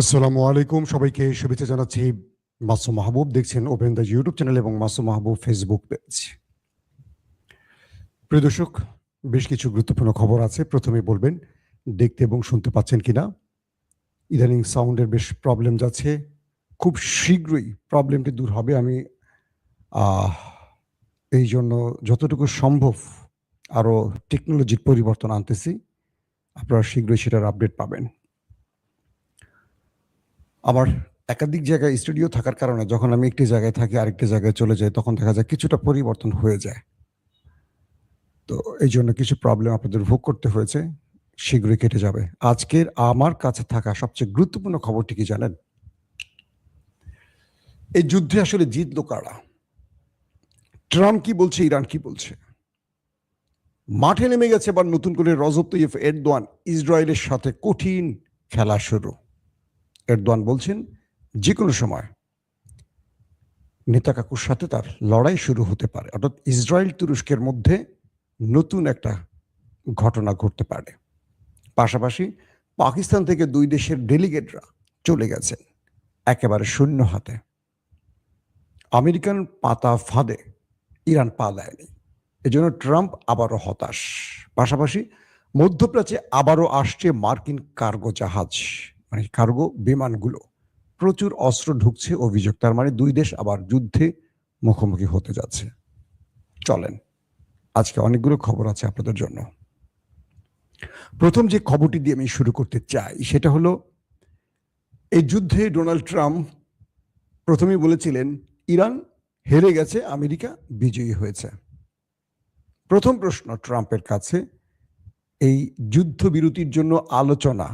আসসালামু আলাইকুম, সবাইকে শুভেচ্ছা জানাচ্ছি। মাসুম মাহবুব দেখছেন ওপেন দ্য ইউটিউব চ্যানেল এবং মাসুম মাহবুব ফেসবুক পেজ। প্রিয় দর্শক, বেশ কিছু গুরুত্বপূর্ণ খবর আছে। প্রথমে বলবেন দেখতে এবং শুনতে পাচ্ছেন কিনা। ইদানিং সাউন্ডের বেশ প্রবলেম যাচ্ছে, খুব শীঘ্রই প্রবলেমটি দূর হবে। আমি এই জন্য যতটুকু সম্ভব আরও টেকনোলজির পরিবর্তন আনতেছি, আপনারা শীঘ্রই সেটার আপডেট পাবেন। আমার একাধিক জায়গায় স্টুডিও থাকার কারণে যখন আমি একটি জায়গায় থাকি আরেকটি জায়গায় চলে যাই, তখন দেখা যায় কিছুটা পরিবর্তন হয়ে যায়। তো এই জন্য কিছু প্রবলেম আপনাদের ভোগ করতে হয়েছে, শীঘ্রই কেটে যাবে। আজকের আমার কাছে থাকা সবচেয়ে গুরুত্বপূর্ণ খবরটি কি জানেন? এই যুদ্ধে আসলে জিতলো কারা? ট্রাম্প কি বলছে, ইরান কি বলছে? মাঠে নেমে গেছে এবার নতুন করে রজব তাইয়িপ এরদোয়ান। ইসরায়েলের সাথে কঠিন খেলা শুরু। এরদোয়ান বলছেন যে কোনো সময় নেতা কাকুর সাথে তার লড়াই শুরু হতে পারে, অর্থাৎ ইসরায়েল তুরস্কের মধ্যে নতুন একটা ঘটনা ঘটতে পারে। পাশাপাশি পাকিস্তান থেকে দুই দেশের ডেলিগেটরা চলে গেছেন একেবারে শূন্য হাতে। আমেরিকান পাতা ফাঁদে ইরান পা দেয়নি, এজন্য ট্রাম্প আবারও হতাশ। পাশাপাশি মধ্যপ্রাচ্যে আবারও আসছে মার্কিন কার্গো জাহাজ, মানে কার্গো বিমানগুলো। প্রচুর অস্ত্র ঢুকছে অভিযোগ, তার মানে দুই দেশ আবার যুদ্ধে মুখোমুখি হতে যাচ্ছে। চলেন, আজকে অনেকগুলো খবর আছে আপনাদের জন্য। প্রথম যে খবরটি দিয়ে আমি শুরু করতে চাই সেটা হলো, এই যুদ্ধে ডোনাল্ড ট্রাম্প প্রথমেই বলেছিলেন ইরান হেরে গেছে, আমেরিকা বিজয়ী হয়েছে। প্রথম প্রশ্ন ট্রাম্পের কাছে, এই যুদ্ধবিরতির জন্য আলোচনা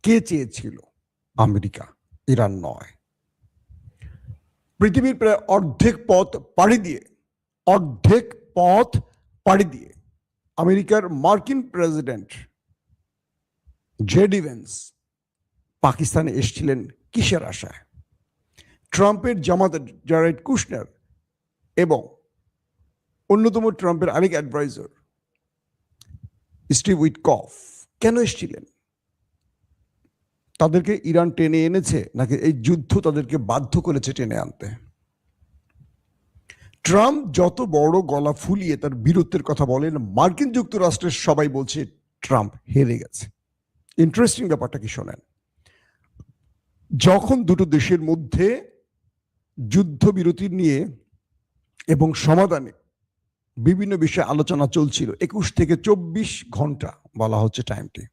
কে চেয়েছিল? আমেরিকা, ইরান নয়। পৃথিবীর প্রায় অর্ধেক পথ পাড়ি দিয়ে আমেরিকার মার্কিন প্রেসিডেন্ট জে.ডি. ভ্যান্স পাকিস্তানে এসেছিলেন কিসের আশায়? ট্রাম্পের জামাতা জারেড কুশনার এবং অন্যতম ট্রাম্পের আরেক অ্যাডভাইজার স্টিভ উইটকফ কেন এসেছিলেন? তাদেরকে ইরান টেনে এনেছে, নাকি এই যুদ্ধ তাদেরকে বাধ্য করেছে টেনে আনতে? ট্রাম্প যত বড় গলা ফুলিয়ে তার বীরত্বের কথা বলেন, মার্কিন যুক্তরাষ্ট্রের সবাই বলছে ট্রাম্প হেরে গেছে। ইন্টারেস্টিং ব্যাপারটা কি শোনেন, যখন দুটো দেশের মধ্যে যুদ্ধবিরতি নিয়ে এবং সমাধানে বিভিন্ন বিষয়ে আলোচনা চলছিল, 21 থেকে 24 ঘন্টা বলা হচ্ছে টাইমটি,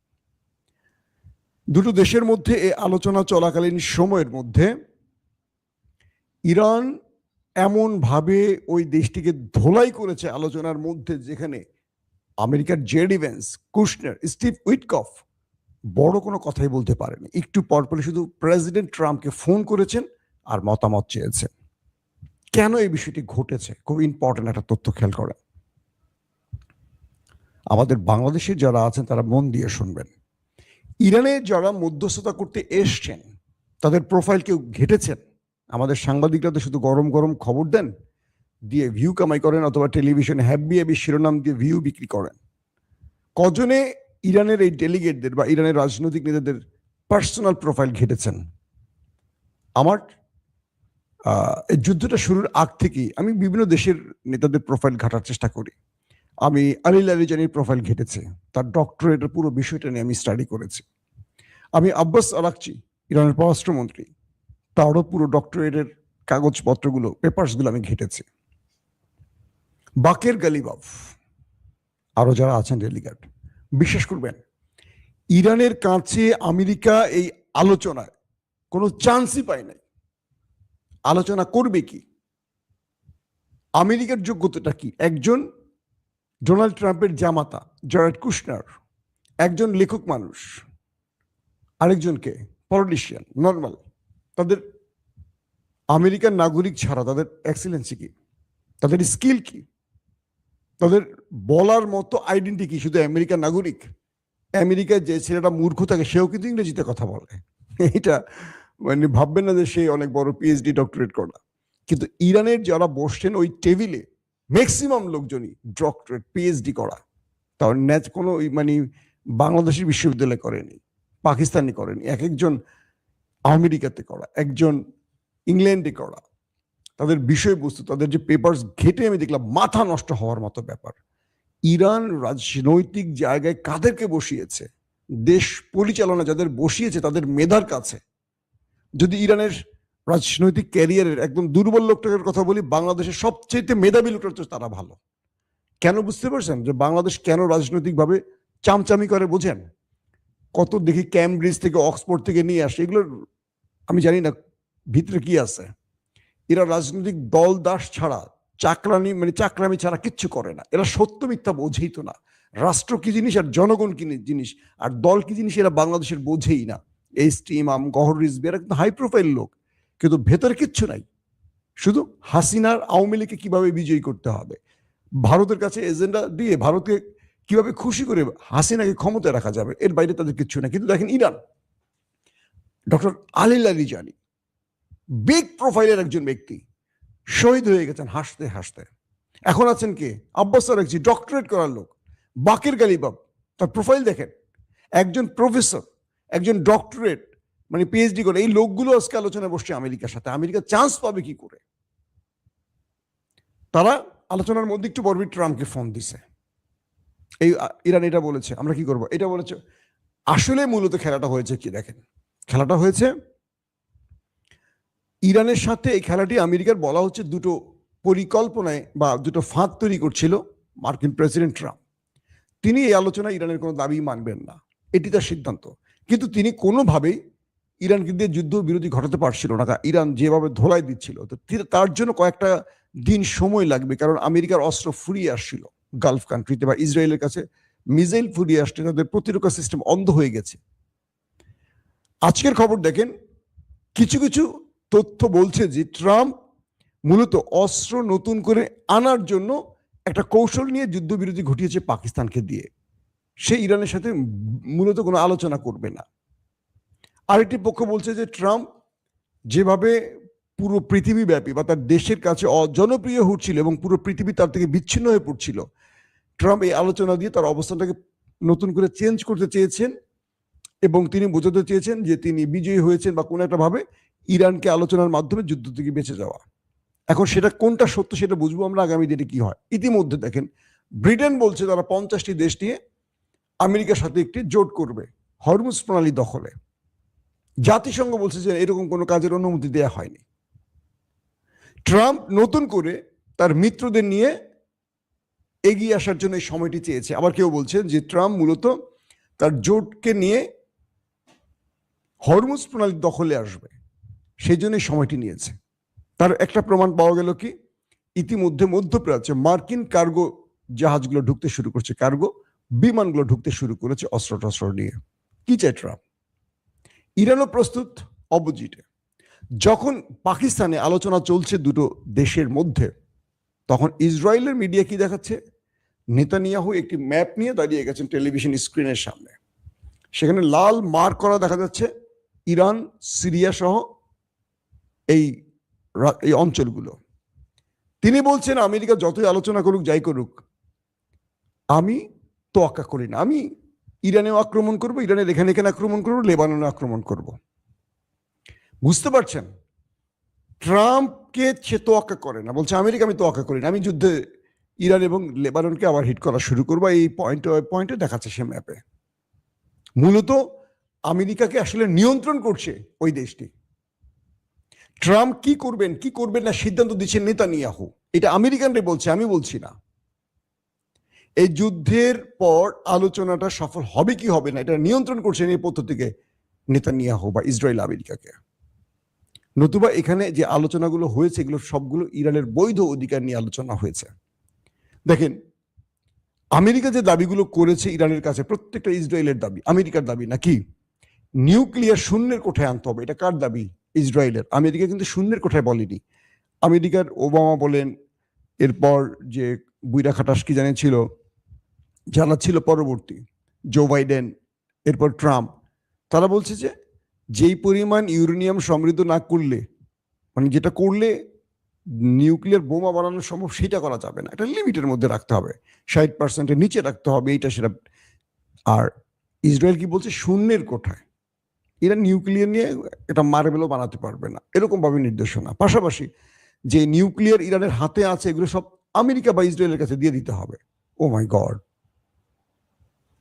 দুটো দেশের মধ্যে এই আলোচনা চলাকালীন সময়ের মধ্যে ইরান এমন ভাবে ওই দেশটিকে ধোলাই করেছে আলোচনার মধ্যে, যেখানে আমেরিকার J.D.. Vance, Kushner, Steve Witkoff বড় কোনো কথাই বলতে পারেনি। একটু পরপরই শুধু প্রেসিডেন্ট ট্রাম্পকে ফোন করেছেন আর মতামত চেয়েছেন। কেন এই বিষয়টি ঘটেছে? খুব ইম্পর্টেন্ট একটা তথ্য খেয়াল করেন। আমাদের বাংলাদেশের যারা আছেন তারা মন দিয়ে শুনবেন। ইরানে যারা মধ্যস্থতা করতে এসছেন তাদের প্রোফাইল কেউ ঘেটেছেন? আমাদের সাংবাদিকরা তো শুধু গরম গরম খবর দেন, দিয়ে ভিউ কামাই করেন, অথবা টেলিভিশনে হ্যাবি হ্যাবি শিরোনাম দিয়ে ভিউ বিক্রি করেন। কজনে ইরানের এই ডেলিগেটদের বা ইরানের রাজনৈতিক নেতাদের পার্সোনাল প্রোফাইল ঘেটেছেন? আমার এই যুদ্ধটা শুরুর আগ থেকেই আমি বিভিন্ন দেশের নেতাদের প্রোফাইল ঘাটার চেষ্টা করি। আমি আলী লারিজানির প্রোফাইল ঘেটেছি, তার ডক্টরেটের পুরো বিষয়টা নিয়ে আমি স্টাডি করেছি। আমি আব্বাস আরাকচি, ইরানের পররাষ্ট্রমন্ত্রী, তারও পুরো ডক্টরেটের কাগজপত্রগুলো, পেপারসগুলো আমি ঘেটেছি। বাকের গালিবাফ, আরো যারা আছেন ডেলিগেট, বিশ্বাস করবেন ইরানের কাছে আমেরিকা এই আলোচনায় কোনো চান্সই পায় নাই। আলোচনা করবে কি? আমেরিকার যোগ্যতাটা কি? একজন ডোনাল্ড ট্রাম্পের জামাতা জারেড কুশনার, একজন লেখক মানুষ, আরেকজনকে পলিটিশিয়ান নর্মাল। তাদের আমেরিকান নাগরিক ছাড়া তাদের এক্সেলেন্সি কি, তাদের স্কিল কি, তাদের বলার মতো আইডেন্টি কি? শুধু আমেরিকান নাগরিক? আমেরিকায় যে ছেলেটা মূর্খ থাকে সেও কিন্তু ইংরেজিতে কথা বলে। এটা মানে ভাববেন না যে সে অনেক বড় পিএইচডি ডক্টরেট করা। কিন্তু ইরানের যারা বসছেন ওই টেবিলে ম্যাক্সিমাম লোকজনই ডক্টরেট পিএইচডি করা। তার কোনো মানে বাংলাদেশের বিশ্ববিদ্যালয় করেনি, পাকিস্তানি করেনি। এক একজন আমেরিকাতে করা, একজন ইংল্যান্ডে করা। তাদের বিষয়বস্তু, তাদের যে পেপারস ঘেটে আমি দেখলাম মাথা নষ্ট হওয়ার মতো ব্যাপার। ইরান রাজনৈতিক জায়গায় কাদেরকে বসিয়েছে, দেশ পরিচালনা যাদের বসিয়েছে তাদের মেধার কাছে। যদি ইরানের রাজনৈতিক ক্যারিয়ারের একদম দুর্বল লোকটার কথা বলি, বাংলাদেশের সবচেয়ে মেধাবী লোকটা হচ্ছে তারা ভালো। কেন বুঝতে পারছেন যে বাংলাদেশ কেন রাজনৈতিকভাবে চামচামি করে বোঝেন? কত দেখি ক্যামব্রিজ থেকে অক্সফোর্ড থেকে নিয়ে আসে, এগুলোর আমি জানি না ভিতরে কি আছে। এরা রাজনৈতিক দল দাস ছাড়া, চাকরামি ছাড়া কিচ্ছু করে না। এরা সত্য মিথ্যা বোঝেই তো না। রাষ্ট্র কি জিনিস আর জনগণ কি জিনিস আর দল কি জিনিস এরা বাংলাদেশের বোঝেই না। এইচটি ইমাম, গহর রিজভী এরা কিন্তু হাই প্রোফাইল লোক, কিন্তু ভেতরে কিচ্ছু নাই। শুধু হাসিনার আওয়ামী লীগকে কিভাবে বিজয়ী করতে হবে, ভারতের কাছে এজেন্ডা দিয়ে ভারতকে কিভাবে খুশি করে হাসিনাকে ক্ষমতায় রাখা যাবে, এর বাইরে তাদের কিচ্ছু না। কিন্তু দেখেন Iran, doctor Ali Larijani big প্রোফাইলের একজন ব্যক্তি শহীদ হয়ে গেছেন হাসতে হাসতে। এখন আছেন কে? আব্বাস আরাকচি, ডক্টরেট করার লোক। বাকির গালিবাব, তার প্রোফাইল দেখেন। একজন প্রফেসর, একজন ডক্টরেট মানে পিএইচডি করে, এই লোকগুলো আজকে আলোচনায় বসছে আমেরিকার সাথে। আমেরিকা চান্স পাবে কি করে? তারা আলোচনার মধ্যে একটু পরবর্তী ট্রাম্পকে ফোন দিছে। এই ইরান এটা বলেছে আমরা কি করব, এটা বলেছে। আসলে মূলত খেলাটা হয়েছে কি দেখেন, খেলাটা হয়েছে ইরানের সাথে। এই খেলাটি আমেরিকার বলা হচ্ছে দুটো পরিকল্পনায় বা দুটো ফাঁদ তৈরি করছিল মার্কিন প্রেসিডেন্ট ট্রাম্প। তিনি এই আলোচনায় ইরানের কোনো দাবি মানবেন না, এটি তার সিদ্ধান্ত। কিন্তু তিনি কোনোভাবেই ইরানকে দিয়ে যুদ্ধ বিরতি ঘটাতে পারছিল না। ইরান যেভাবে ধোলাই দিচ্ছিল, তো তার জন্য কয়েকটা দিন সময় লাগবে, কারণ আমেরিকার অস্ত্র ফুরিয়ে আসছিল গালফ কান্ট্রিতে, বা ইসরায়েলের কাছে মিসাইল ফুরিয়ে আসছে, তাদের প্রতিরক্ষা সিস্টেম অন্ধ হয়ে গেছে। আজকের খবর দেখেন, কিছু কিছু তথ্য বলছে যে ট্রাম্প মূলত অস্ত্র নতুন করে আনার জন্য একটা কৌশল নিয়ে যুদ্ধবিরতি ঘটিয়েছে পাকিস্তানকে দিয়ে। সে ইরানের সাথে মূলত কোনো আলোচনা করবে না। আরেকটি পক্ষ বলছে যে ট্রাম্প যেভাবে পুরো পৃথিবীব্যাপী বা তার দেশের কাছে অজনপ্রিয় হচ্ছিল এবং পুরো পৃথিবী তার থেকে বিচ্ছিন্ন হয়ে পড়ছিল, ট্রাম্প এই আলোচনা দিয়ে তার অবস্থানটাকে নতুন করে চেঞ্জ করতে চেয়েছেন এবং তিনি বোঝাতে চেয়েছেন যে তিনি বিজয়ী হয়েছেন বা কোনো একটা ভাবে ইরানকে আলোচনার মাধ্যমে যুদ্ধ থেকে বেঁচে যাওয়া। এখন সেটা কোনটা সত্য সেটা বুঝবো আমরা আগামী দিনে কি হয়। ইতিমধ্যে দেখেন ব্রিটেন বলছে তারা 50টি দেশ নিয়ে আমেরিকার সাথে একটি জোট করবে হরমুজ প্রণালী দখলে। জাতিসংঘ বলছে যে এরকম কোনো কাজের অনুমতি দেয়া হয়নি। ট্রাম্প নতুন করে তার মিত্রদের নিয়ে এগিয়ে আসার জন্য এই সময়টি চেয়েছে। আবার কেউ বলছেন যে ট্রাম্প মূলত তার জোটকে নিয়ে হরমুজ প্রণালী দখলে আসবে, সেই জন্য সময়টি নিয়েছে। তার একটা প্রমাণ পাওয়া গেল কি, ইতিমধ্যে মধ্যপ্রাচ্যে মার্কিন কার্গো জাহাজগুলো ঢুকতে শুরু করছে, কার্গো বিমানগুলো ঢুকতে শুরু করেছে অস্ত্র টস্ত্র নিয়ে। কি চাই ট্রাম্প? ইরানও প্রস্তুত অপোজিটে। যখন পাকিস্তানে আলোচনা চলছে দুটো দেশের মধ্যে, তখন ইসরায়েলের মিডিয়া কি দেখাচ্ছে? নেতানিয়াহু একটি ম্যাপ নিয়ে দাঁড়িয়ে গেছেন টেলিভিশন স্ক্রিনের সামনে। সেখানে লাল মার্ক করা দেখা যাচ্ছে ইরান, সিরিয়া সহ এই অঞ্চলগুলো। তিনি বলছেন আমেরিকা যতই আলোচনা করুক, যাই করুক, আমি তোয়াক্কা করি না। আমি ইরানেও আক্রমণ করব, ইরানের এখানে এখানে আক্রমণ করবো, লেবাননে আক্রমণ করব। বুঝতে পারছেন? ট্রাম্পকে সে তোয়াক্কা করে না, বলছে আমেরিকা আমি তোয়াক্কা করি না, আমি যুদ্ধে ইরান এবং লেবাননকে আবার হিট করা শুরু করবো। এই পয়েন্টে দেখাচ্ছে সে ম্যাপে। মূলত আমেরিকাকে আসলে নিয়ন্ত্রণ করছে ওই দেশটি। ট্রাম্প কি করবেন কি করবেন না সিদ্ধান্ত দিচ্ছেন নেতানিয়াহু। এটা আমেরিকানরা বলছে, আমি বলছি না। এই যুদ্ধের পর আলোচনাটা সফল হবে কি হবে না, এটা নিয়ন্ত্রণ করছেন এই পদ্ধতিকে নেতানিয়াহু বা ইসরায়েল আমেরিকাকে। নতুবা এখানে যে আলোচনাগুলো হয়েছে এগুলো সবগুলো ইরানের বৈধ অধিকার নিয়ে আলোচনা হয়েছে। দেখেন আমেরিকা যে দাবিগুলো করেছে ইরানের কাছে, প্রত্যেকটা ইসরায়েলের দাবি, আমেরিকার দাবি নাকি নিউক্লিয়ার শূন্যের কোঠায় আনতে হবে। এটা কার দাবি? ইসরায়েলের। আমেরিকা কিন্তু শূন্যের কোঠায় বলেনি। আমেরিকার ওবামা বলেন, এরপর যে বুইরা খাটাস কি জানিয়েছিল, যারা ছিল পরবর্তী জো বাইডেন, এরপর ট্রাম্প, তারা বলছে যে যেই পরিমাণ ইউরেনিয়াম সমৃদ্ধ না করলে, মানে যেটা করলে নিউক্লিয়ার বোমা বানানো সম্ভব, সেটা করা যাবে না। একটা লিমিটের মধ্যে রাখতে হবে, 60%-এর নিচে রাখতে হবে, এইটা সেটা। আর ইসরায়েল কি বলছে? শূন্যের কোঠায়। ইরান নিউক্লিয়ার নিয়ে এটা মার্বেলও বানাতে পারবে না, এরকম ভাবে নির্দেশনা। পাশাপাশি যে নিউক্লিয়ার ইরানের হাতে আছে এগুলো সব আমেরিকা বা ইসরায়েলের কাছে দিয়ে দিতে হবে। ও মাই গড,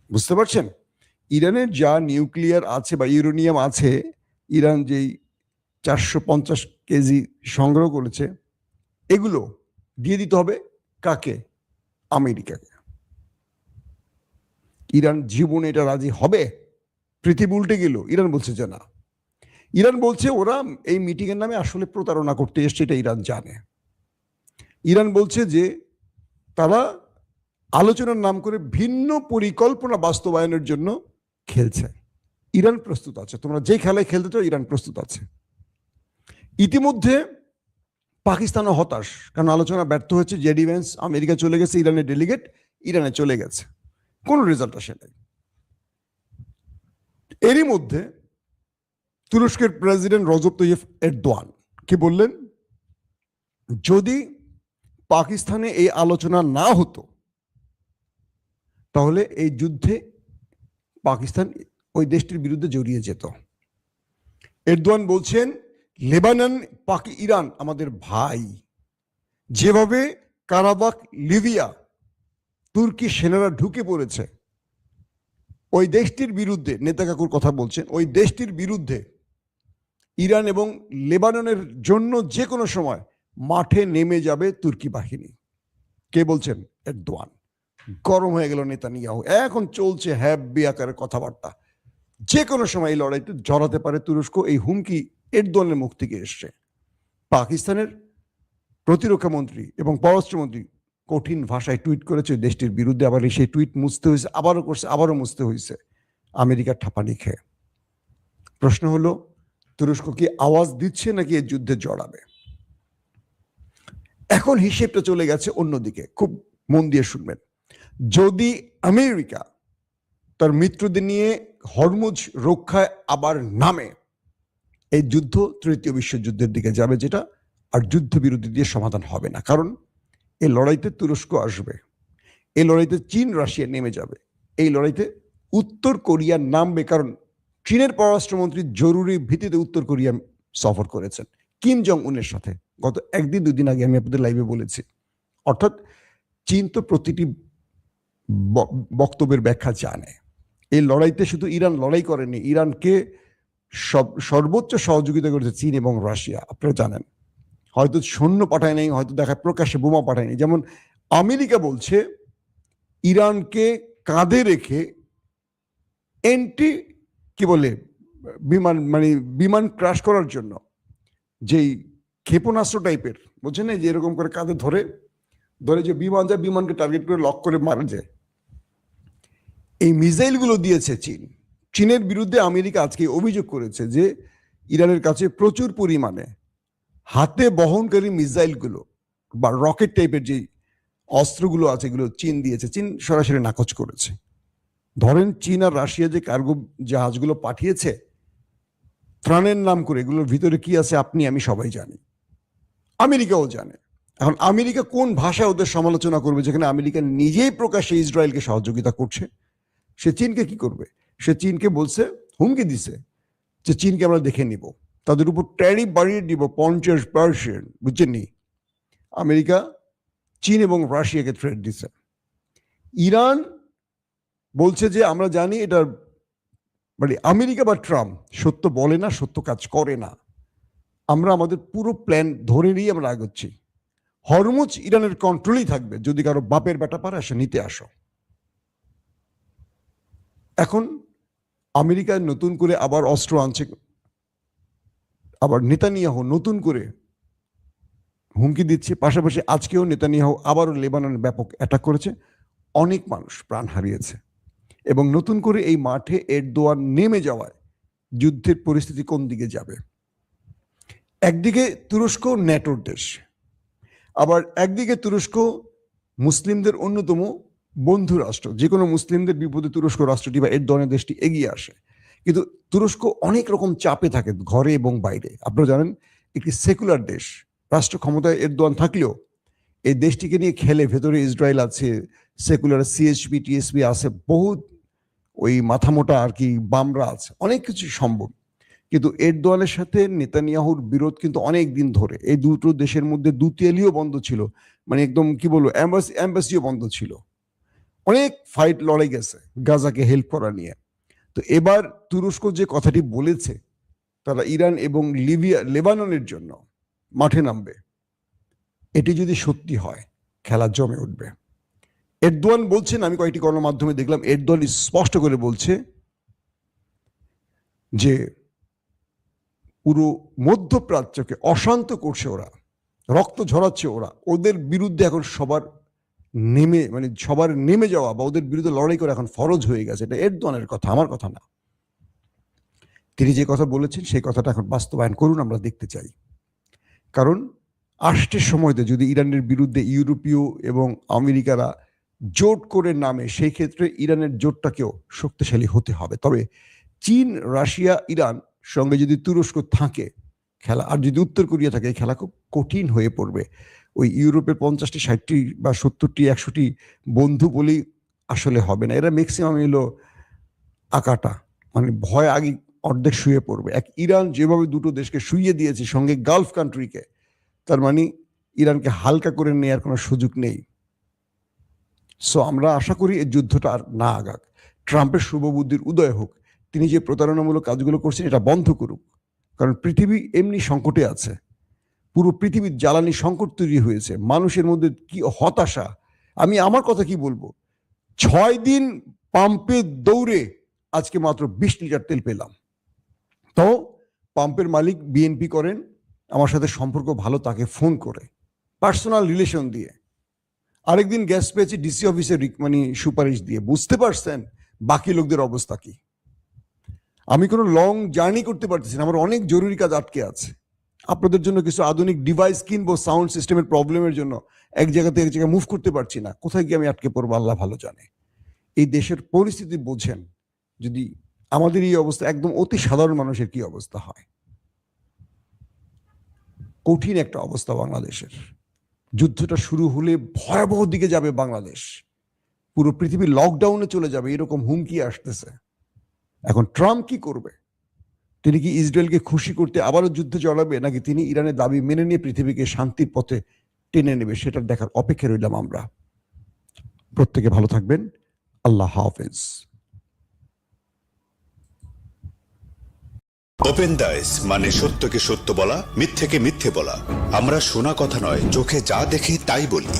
বুঝতে পারছেন? ইরানের যা নিউক্লিয়ার আছে বা ইউরেনিয়াম আছে, ইরান যেই 450 কেজি সংগ্রহ করেছে, এগুলো দিয়ে দিতে হবে কাকে? আমেরিকাকে। ইরান জীবনে এটা রাজি হবে? পৃথিবী উল্টে গেল, ইরান বলছে যে না। ইরান বলছে ওরা এই মিটিং এর নামে আসলে প্রতারণা করতে এসছে, এটা ইরান জানে। ইরান বলছে যে তারা আলোচনার নাম করে ভিন্ন পরিকল্পনা বাস্তবায়নের জন্য খেলছে। ইরান প্রস্তুত আছে, তোমরা যে খেলায় খেলতে চাও ইরান প্রস্তুত আছে। ইতিমধ্যে পাকিস্তানও হতাশ, কারণ আলোচনা ব্যর্থ হয়েছে। জেডি ভ্যান্স আমেরিকা চলে গেছে, ইরানের ডেলিগেট ইরানে চলে গেছে, কোন রেজাল্ট আসে নাই। এরই মধ্যে তুরস্কের প্রেসিডেন্ট রজব তৈয়ব এরদোয়ান কি বললেন? যদি পাকিস্তানে এই আলোচনা না হতো তাহলে এই যুদ্ধে পাকিস্তান ওই দেশটির বিরুদ্ধে জড়িয়ে যেত। এরদোয়ান বলছেন লেবানন ইরান আমাদের ভাই। যেভাবে কারাবাখ লিবিয়া তুর্কি সেনারা ঢুকে পড়েছে, ওই দেশটির বিরুদ্ধে, নেতা কাকুর কথা বলছেন, ওই দেশটির বিরুদ্ধে ইরান এবং লেবাননের জন্য যে কোনো সময় মাঠে নেমে যাবে তুর্কি বাহিনী। কে বলছেন? এরদোয়ান। গরম হয়ে গেল নেতানিয়াহু, এখন চলছে হ্যাব্বি আকারের কথাবার্তা, যে কোনো সময় এই লড়াইতে জড়াতে পারে তুরস্ক। এই হুমকি এরদোয়ানের মুখ থেকে এসছে। পাকিস্তানের প্রতিরক্ষা মন্ত্রী এবং পররাষ্ট্রমন্ত্রী কঠিন ভাষায় টুইট করেছে দেশটির বিরুদ্ধে, আবার সেই টুইট মুছতে হয়েছে, আবারও করছে, আবারও মুছতে হয়েছে আমেরিকার ঠাপানি খেয়ে। প্রশ্ন হলো তুরস্ক কি আওয়াজ দিচ্ছে নাকি এই যুদ্ধে জড়াবে? এখন হিসেবটা চলে গেছে অন্যদিকে, খুব মন দিয়ে শুনবেন। যদি আমেরিকা তার মিত্রদের নিয়ে হরমুজ রক্ষায় আবার নামে, এই যুদ্ধ তৃতীয় বিশ্বযুদ্ধের দিকে যাবে, যেটা আর যুদ্ধবিরতি দিয়ে সমাধান হবে না। কারণ এই লড়াইতে তুরস্ক আসবে, এই লড়াইতে চীন রাশিয়া নেমে যাবে, এই লড়াইতে উত্তর কোরিয়া নামবে। কারণ চীনের পররাষ্ট্রমন্ত্রী জরুরি ভিত্তিতে উত্তর কোরিয়া সফর করেছেন কিম জং উনের সাথে, গত একদিন দুদিন আগে আমি আপনাদের লাইভে বলেছি। অর্থাৎ চীন তো প্রতিটি বক্তব্যের ব্যাখ্যা জানে। এই লড়াইতে শুধু ইরান লড়াই করেনি, ইরানকে সর্বোচ্চ সহযোগিতা করেছে চীন এবং রাশিয়া। আপনারা জানেন, হয়তো সৈন্য পাঠায় নাই, হয়তো দেখায় প্রকাশ্যে বোমা পাঠায়নি। যেমন আমেরিকা বলছে ইরানকে কাঁধে রেখে এন্টি কি বলে বিমান, মানে বিমান ক্রাশ করার জন্য যেই ক্ষেপণাস্ত্র টাইপের, বুঝছেন না, যে এরকম করে কাঁধে ধরে ধরে যে বিমান যায়, বিমানকে টার্গেট করে লক করে মারা যায়, এই মিসাইলগুলো দিয়েছে চীন। চীনের বিরুদ্ধে আমেরিকা আজকে অভিযোগ করেছে যে ইরানের কাছে প্রচুর পরিমাণে হাতে বহনকারী মিসাইলগুলো বা রকেট টাইপের যে অস্ত্রগুলো আছে এগুলো চীন দিয়েছে। চীন সরাসরি নাকচ করেছে। ধরেন চীন আর রাশিয়া যে কার্গো জাহাজগুলো পাঠিয়েছে ত্রাণের নাম করে, এগুলোর ভিতরে কি আছে আপনি আমি সবাই জানি, আমেরিকাও জানে। এখন আমেরিকা কোন ভাষায় ওদের সমালোচনা করবে, যেখানে আমেরিকা নিজেই প্রকাশ্যে ইসরায়েলকে সহযোগিতা করছে? সে চীনকে কি করবে? সে চীনকে বলছে, হুমকি দিছে যে চীনকে আমরা দেখে নিব, তাদের উপর ট্যারিফ বাড়িয়ে দিব 50%, বুঝছেন নি? আমেরিকা চীন এবং রাশিয়াকে থ্রেট দিছে। ইরান বলছে যে আমরা জানি এটা, মানে আমেরিকা বা ট্রাম্প সত্য বলে না, সত্য কাজ করে না, আমরা আমাদের পুরো প্ল্যান ধরে নিয়ে আমরা আগাচ্ছি। হরমুজ ইরানের কন্ট্রোলেই থাকবে, যদি কারো বাপের বেটা পারে আসে নিতে আসো। এখন আমেরিকা নতুন করে আবার অস্ত্র আনছে, আবার নেতানিয়াহু নতুন করে হুমকি দিচ্ছে। পাশাপাশি আজকেও নেতানিয়াহু আবারও লেবাননে ব্যাপক অ্যাটাক করেছে, অনেক মানুষ প্রাণ হারিয়েছে। এবং নতুন করে এই মাঠে এরদোয়ান নেমে যাওয়ায় যুদ্ধের পরিস্থিতি কোন দিকে যাবে? একদিকে তুরস্ক ন্যাটোর দেশ, আবার একদিকে তুরস্ক মুসলিমদের অন্যতম বন্ধু রাষ্ট্র। যে কোনো মুসলিমদের বিপদে তুরস্ক রাষ্ট্রটি বা এরদোয়ানের দেশটি এগিয়ে আসে। কিন্তু তুরস্ক অনেক রকম চাপে থাকে, ঘরে এবং বাইরে। আপনারা জানেন একটি সেকুলার দেশ, রাষ্ট্র ক্ষমতায় এরদোয়ান থাকলেও এই দেশটিকে নিয়ে খেলে। ভেতরে ইসরায়েল আছে, সেকুলার CHP TSP আছে, বহুত ওই মাথামোটা আর কি বামরা আছে, অনেক কিছু সম্ভব। কিন্তু এরদোয়ানের সাথে নেতানিয়াহুর বিরোধ কিন্তু অনেক দিন ধরে। এই দুটো দেশের মধ্যে দুতিয়ালিও বন্ধ ছিল, মানে একদম কি বলবো, এম্বাসিও বন্ধ ছিল। অনেক ফাইট লড়াই গেছে গাজাকে হেল্প করা নিয়ে। তো এবার তুরস্ক যে কথাটি বলেছে, তারা ইরান এবং লেবাননের জন্য মাঠে নামবে, এটি যদি সত্যি হয় খেলা জমে উঠবে। এরদোয়ান বলছেন, আমি কয়েকটি গণমাধ্যমে দেখলাম, এরদোয়ান স্পষ্ট করে বলছে যে পুরো মধ্যপ্রাচ্যকে অশান্ত করছে ওরা, রক্ত ঝরাচ্ছে ওরা, ওদের বিরুদ্ধে এখন সবার নেমে যাওয়া বা ওদের বিরুদ্ধে লড়াই করে এখন ফরজ হয়ে গেছে। এটা এরদোয়ানের কথা, আমার কথা না। তিনি যে কথা বলেছেন সেই কথাটা এখন বাস্তবায়ন করুন, আমরা দেখতে চাই। কারণ আসছে সময়তে যদি ইরানের বিরুদ্ধে ইউরোপীয় এবং আমেরিকারা জোট করে নামে, সেই ক্ষেত্রে ইরানের জোটটাকেও শক্তিশালী হতে হবে। তবে চীন, রাশিয়া, ইরান সঙ্গে যদি তুরস্ক থাকে খেলা, আর যদি উত্তর কোরিয়া থাকে, এই খেলা খুব কঠিন হয়ে পড়বে। ওই ইউরোপের 50টি, 60টি বা 70টি, 100টি বন্ধু বলেই আসলে হবে না। এরা ম্যাক্সিমাম এলো আকাটা, মানে ভয় আগে অর্ধেক শুয়ে পড়বে। এক ইরান যেভাবে দুটো দেশকে শুইয়ে দিয়েছে, সঙ্গে গালফ কান্ট্রিকে, তার মানে ইরানকে হালকা করে নেওয়ার কোনো সুযোগ নেই। সো আমরা আশা করি এই যুদ্ধটা আর না আগাক, ট্রাম্পের শুভবুদ্ধির উদয় হোক, তিনি যে প্রতারণামূলক কাজগুলো করছেন এটা বন্ধ করুক। কারণ পৃথিবী এমনি সংকটে আছে, পুরো পৃথিবীর জ্বালানি সংকট তৈরি হয়েছে, মানুষের মধ্যে কি হতাশা। আমি আমার কথা কি বলবো, 6 দিন পাম্পে দৌড়ে আজকে মাত্র 20 লিটার তেল পেলাম। তো পাম্পের মালিক বিএনপি করেন, আমার সাথে সম্পর্ক ভালো, তাকে ফোন করে পার্সোনাল রিলেশন দিয়ে। আরেকদিন গ্যাস পেয়েছি ডিসি অফিসের সুপারিশ দিয়ে। বুঝতে পারছেন বাকি লোকদের অবস্থা কি? আমি কোনো লং জার্নি করতে পারতেছি না, আমার অনেক জরুরি কাজ আটকে আছে। আপনাদের জন্য কিছু আধুনিক ডিভাইস কিনবো, সাউন্ড সিস্টেমের প্রবলেমের জন্য এক জায়গা থেকে এক জায়গায় মুভ করতে পারছি না। কোথায় গিয়ে আমি আটকে পড়বো আল্লাহ ভালো জানে। এই দেশের পরিস্থিতি বোঝেন, যদি আমাদের এই অবস্থা, একদম অতি সাধারণ মানুষের কি অবস্থা হয়। কঠিন একটা অবস্থা বাংলাদেশের। যুদ্ধটা শুরু হলে ভয়াবহ দিকে যাবে বাংলাদেশ, পুরো পৃথিবী লকডাউনে চলে যাবে, এরকম হুমকি আসতেছে। এখন ট্রাম্প কি করবে? তিনি কি ইসরায়েলকে খুশি করতে আবারও যুদ্ধে জড়াবে, নাকি তিনি ইরানের দাবি মেনে নিয়ে পৃথিবীকে শান্তির পথে টেনে নেবে? সেটা দেখার অপেক্ষা রইলাম আমরা। প্রত্যেকে ভালো থাকবেন। আল্লাহ হাফেজ। ওপেন দাইস মানে সত্যকে সত্য বলা, মিথ্যেকে মিথ্যে বলা। আমরা শোনা কথা নয়, চোখে যা দেখি তাই বলি।